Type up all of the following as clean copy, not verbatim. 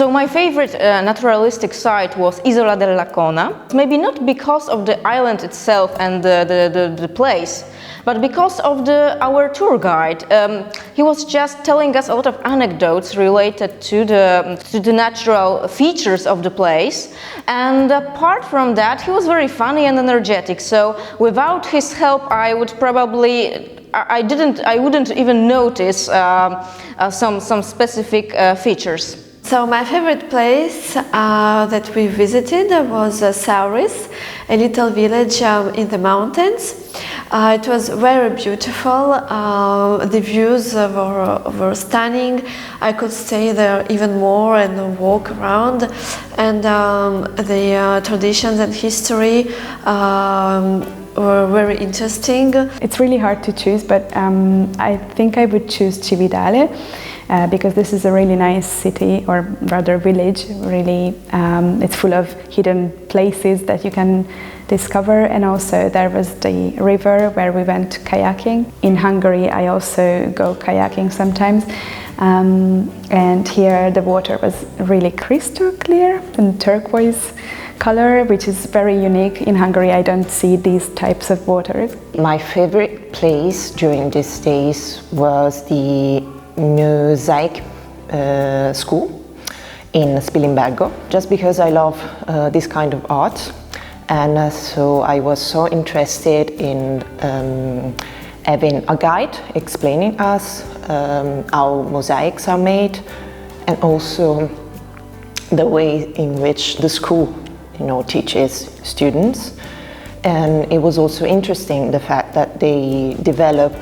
So my favorite naturalistic site was Isola della Cona. Maybe not because of the island itself and the place, but because of our tour guide. He was just telling us a lot of anecdotes related to the natural features of the place. And apart from that, he was very funny and energetic. So without his help, I wouldn't even notice some specific features. So my favorite place that we visited was Sauris, a little village in the mountains. It was very beautiful. The views were stunning. I could stay there even more and walk around. And the traditions and history were very interesting. It's really hard to choose, but I think I would choose Cividale. Because this is a really nice city, or rather village. Really, it's full of hidden places that you can discover, and also there was the river where we went kayaking. In Hungary, I also go kayaking sometimes, and here the water was really crystal clear and turquoise color, which is very unique. In Hungary, I don't see these types of waters. My favorite place during these days was the mosaic school in Spilimbergo, just because I love this kind of art, and so I was so interested in having a guide explaining us how mosaics are made, and also the way in which the school, teaches students. And it was also interesting the fact that they develop,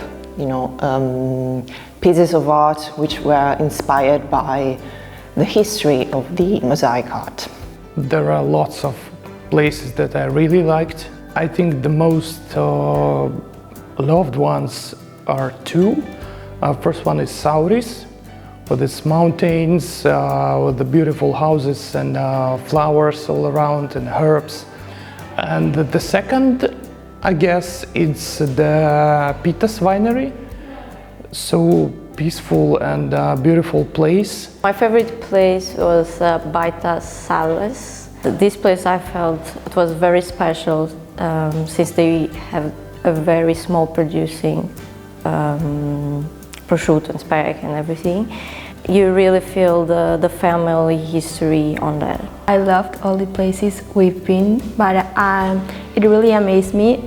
pieces of art which were inspired by the history of the mosaic art. There are lots of places that I really liked. I think the most loved ones are two. First one is Sauris, with its mountains, with the beautiful houses and flowers all around and herbs. And the second, I guess, it's the Pitas winery. So peaceful and beautiful place. My favorite place was Baita Salles. This place I felt it was very special since they have a very small producing prosciutto and spec and everything. You really feel the family history on that. I loved all the places we've been, but it really amazed me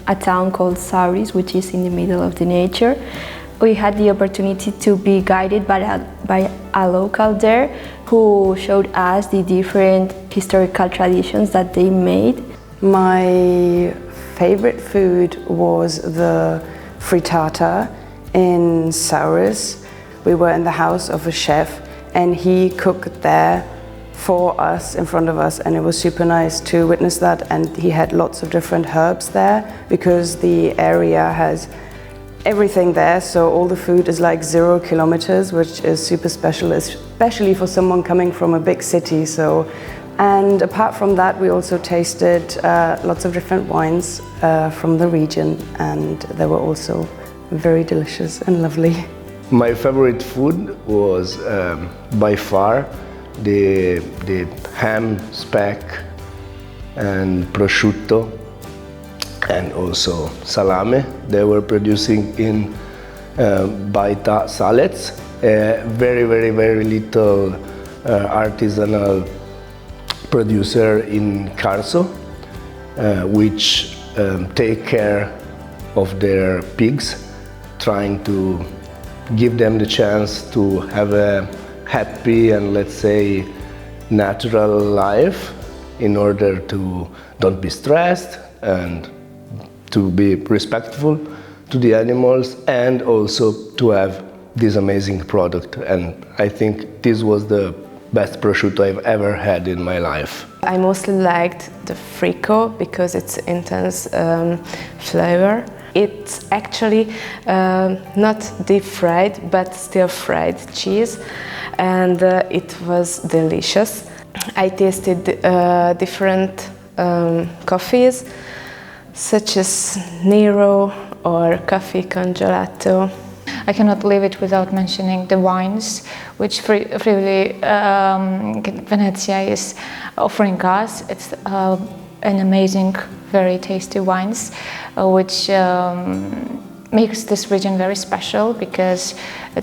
a town called Sauris, which is in the middle of the nature. We had the opportunity to be guided by a local there who showed us the different historical traditions that they made. My favorite food was the frittata in Sauris. We were in the house of a chef and he cooked there for us, in front of us, and it was super nice to witness that. And he had lots of different herbs there because the area has everything there, so all the food is like 0 kilometers, which is super special, especially for someone coming from a big city. And apart from that, we also tasted lots of different wines from the region, and they were also very delicious and lovely. My favorite food was by far the ham, speck and prosciutto, and also salame. They were producing in Baita Salles, a very little artisanal producer in Carso, which take care of their pigs, trying to give them the chance to have a happy and, let's say, natural life, in order to don't be stressed and to be respectful to the animals, and also to have this amazing product. And I think this was the best prosciutto I've ever had in my life. I mostly liked the frico because it's intense flavor. It's actually not deep fried, but still fried cheese, and it was delicious. I tasted different coffees, such as Nero or coffee con gelato. I cannot leave it without mentioning the wines, which Friuli Venezia is offering us. It's an amazing, very tasty wines, which makes this region very special, because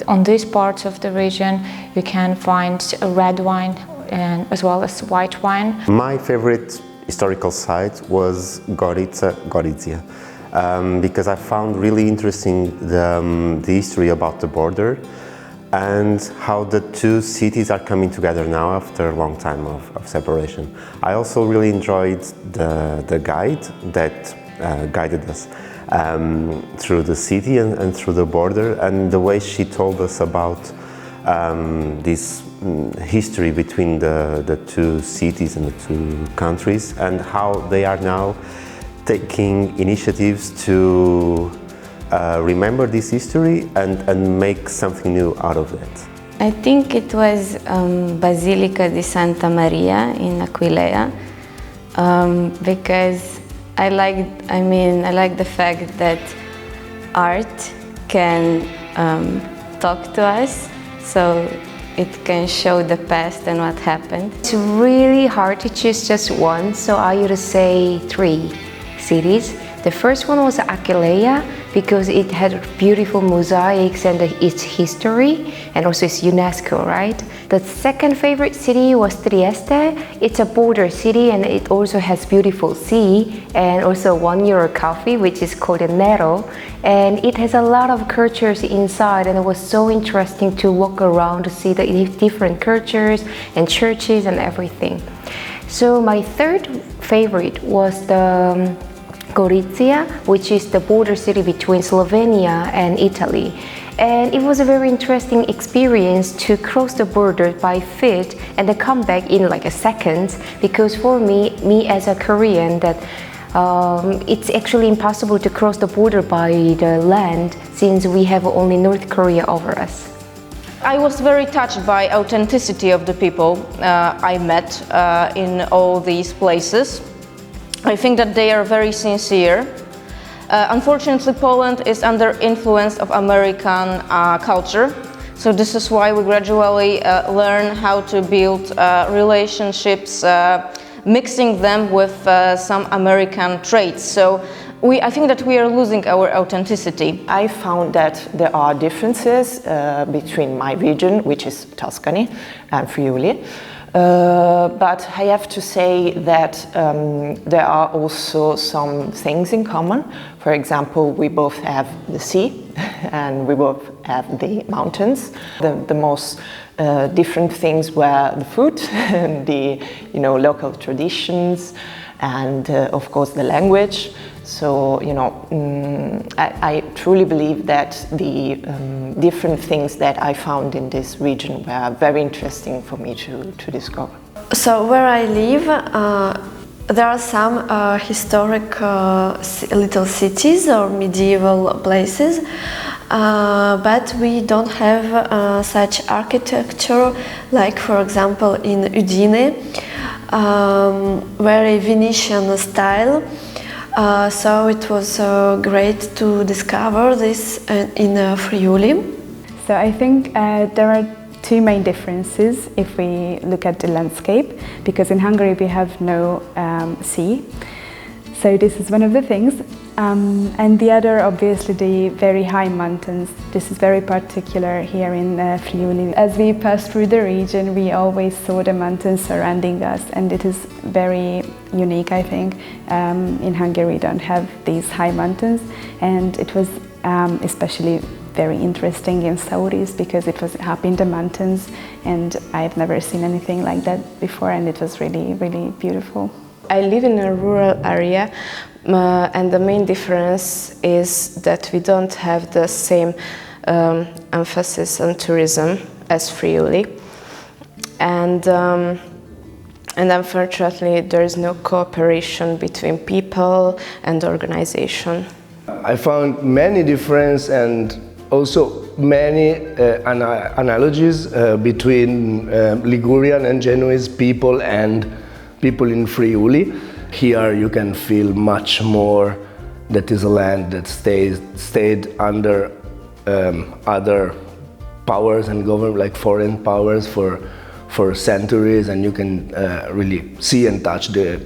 on these parts of the region you can find a red wine and as well as white wine. My favorite historical site was Gorizia, because I found really interesting the history about the border and how the two cities are coming together now after a long time of separation. I also really enjoyed the guide that guided us through the city and through the border, and the way she told us about this history between the two cities and the two countries, and how they are now taking initiatives to remember this history and make something new out of it. I think it was Basilica di Santa Maria in Aquileia, because I like the fact that art can talk to us, so it can show the past and what happened. It's really hard to choose just one, so I would say 3 cities. The first one was Aquileia, because it had beautiful mosaics and its history, and also it's UNESCO, right? The second favorite city was Trieste. It's a border city and it also has beautiful sea and also €1 coffee, which is called a Nero, and it has a lot of cultures inside, and it was so interesting to walk around to see the different cultures and churches and everything. So my third favorite was the Gorizia, which is the border city between Slovenia and Italy. And it was a very interesting experience to cross the border by foot and then come back in like a second, because for me as a Korean, that it's actually impossible to cross the border by the land, since we have only North Korea over us. I was very touched by authenticity of the people I met in all these places. I think that they are very sincere. Unfortunately, Poland is under influence of American culture, so this is why we gradually learn how to build relationships, mixing them with some American traits. So I think that we are losing our authenticity. I found that there are differences between my region, which is Tuscany, and Friuli. But I have to say that there are also some things in common. For example, we both have the sea and we both have the mountains. The most different things were the food and the local traditions and of course the language. So I truly believe that the different things that I found in this region were very interesting for me to discover. So where I live, there are some historic little cities or medieval places, but we don't have such architecture, like for example in Udine, very Venetian style. So it was great to discover this in Friuli. So I think there are 2 main differences if we look at the landscape, because in Hungary we have no sea. So this is one of the things. And the other, obviously, the very high mountains. This is very particular here in Friuli. As we passed through the region, we always saw the mountains surrounding us, and it is very unique, I think. In Hungary we don't have these high mountains, and it was especially very interesting in Sauris, because it was up in the mountains, and I've never seen anything like that before, and it was really, really beautiful. I live in a rural area, and the main difference is that we don't have the same emphasis on tourism as Friuli, and unfortunately there is no cooperation between people and organization. I found many differences and also many analogies between Ligurian and Genoese people and people in Friuli. Here you can feel much more that is a land that stayed under other powers and government, like foreign powers, for centuries, and you can really see and touch the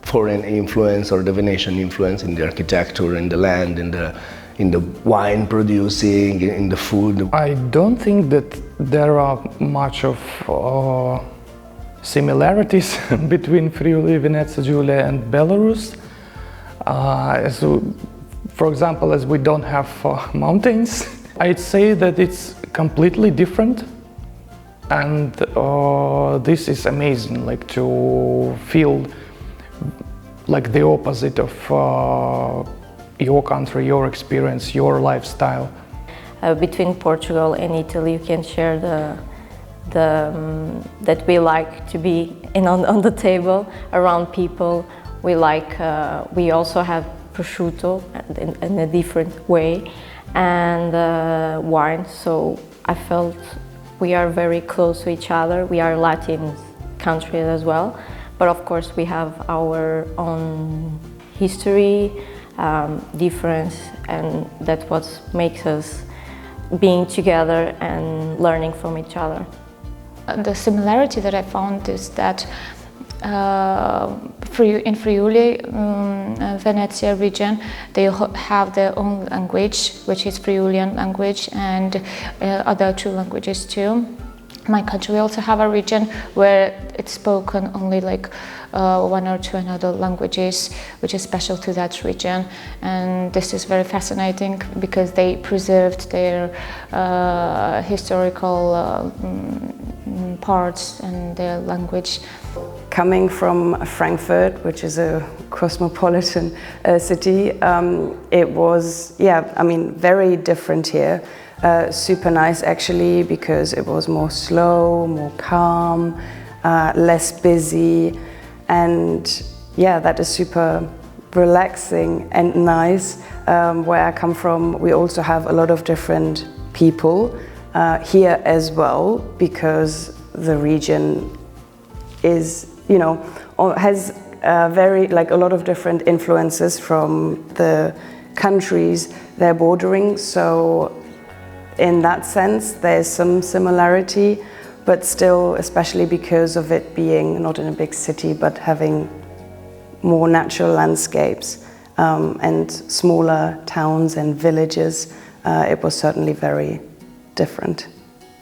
foreign influence or the Venetian influence in the architecture, in the land, in the wine producing, in the food. I don't think that there are much of similarities between Friuli Venezia Giulia and Belarus. For example, as we don't have mountains, I'd say that it's completely different, and this is amazing, like to feel like the opposite of your country, your experience, your lifestyle. Between Portugal and Italy, you can share that we like to be on the table around people. We also have prosciutto in a different way, and wine. So I felt we are very close to each other. We are Latin countries as well, but of course we have our own history, difference, and that's what makes us being together and learning from each other. The similarity that I found is that in Friuli, Venezia region, they have their own language, which is Friulian language, and other two languages too. My country also have a region where it's spoken only like one or two another languages, which is special to that region, and this is very fascinating because they preserved their historical parts and their language. Coming from Frankfurt, which is a cosmopolitan city, it was, very different here. Super nice actually, because it was more slow, more calm, less busy, and that is super relaxing and nice. Where I come from, we also have a lot of different people here as well, because the region is, has a lot of different influences from the countries they're bordering. So in that sense, there's some similarity, but still, especially because of it being not in a big city, but having more natural landscapes and smaller towns and villages, it was certainly very different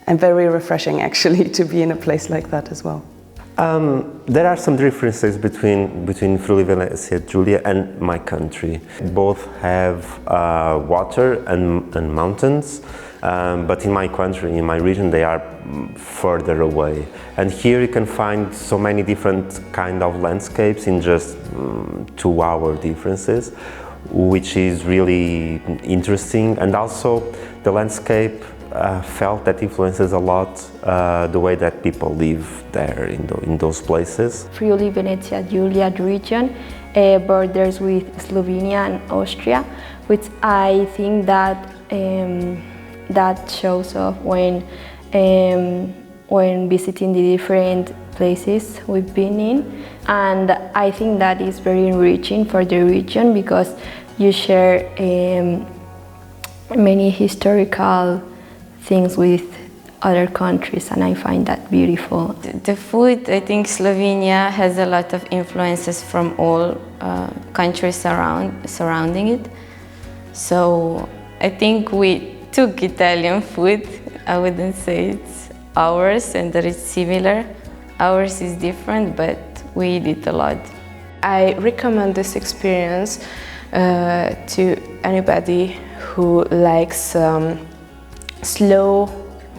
and very refreshing actually to be in a place like that as well. There are some differences between Friuli Venezia Giulia and my country. Both have water and mountains, but in my country, in my region, they are further away. And here you can find so many different kind of landscapes in just 2-hour differences, which is really interesting. And also the landscape felt that influences a lot the way that people live there in those places. Friuli Venezia Giulia region borders with Slovenia and Austria, which I think that that shows off when visiting the different places we've been in, and I think that is very enriching for the region because you share many historical things with other countries, and I find that beautiful. The food, I think Slovenia has a lot of influences from all countries surrounding it. So I think we took Italian food. I wouldn't say it's ours and that it's similar. Ours is different, but we eat it a lot. I recommend this experience to anybody who likes slow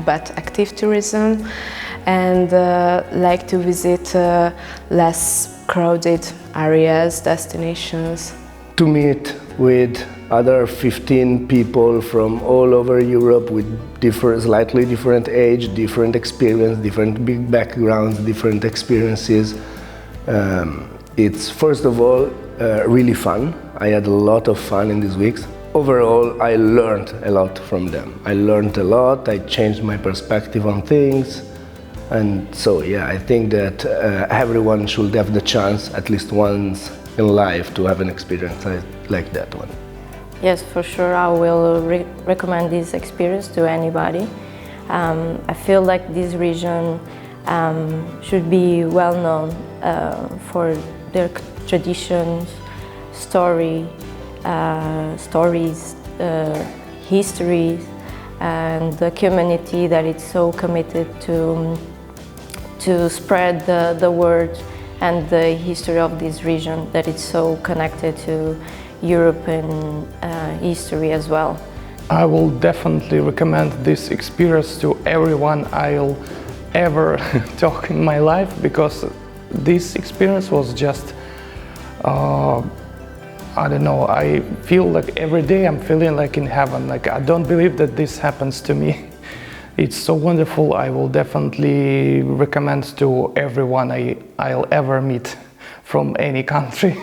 but active tourism and like to visit less crowded areas, destinations. To meet with other 15 people from all over Europe with slightly different age, different experience, different big backgrounds, different experiences. It's first of all really fun. I had a lot of fun in these weeks. Overall, I learned a lot from them. I learned a lot, I changed my perspective on things. And so, I think that everyone should have the chance, at least once in life, to have an experience like that one. Yes, for sure, I will recommend this experience to anybody. I feel like this region should be well known for their traditions, stories, histories, and the community that is so committed to spread the word and the history of this region, that it's so connected to European history as well. I will definitely recommend this experience to everyone I'll ever talk in my life, because this experience was just, I don't know, I feel like every day I'm feeling like in heaven. Like, I don't believe that this happens to me. It's so wonderful. I will definitely recommend to everyone I'll ever meet from any country.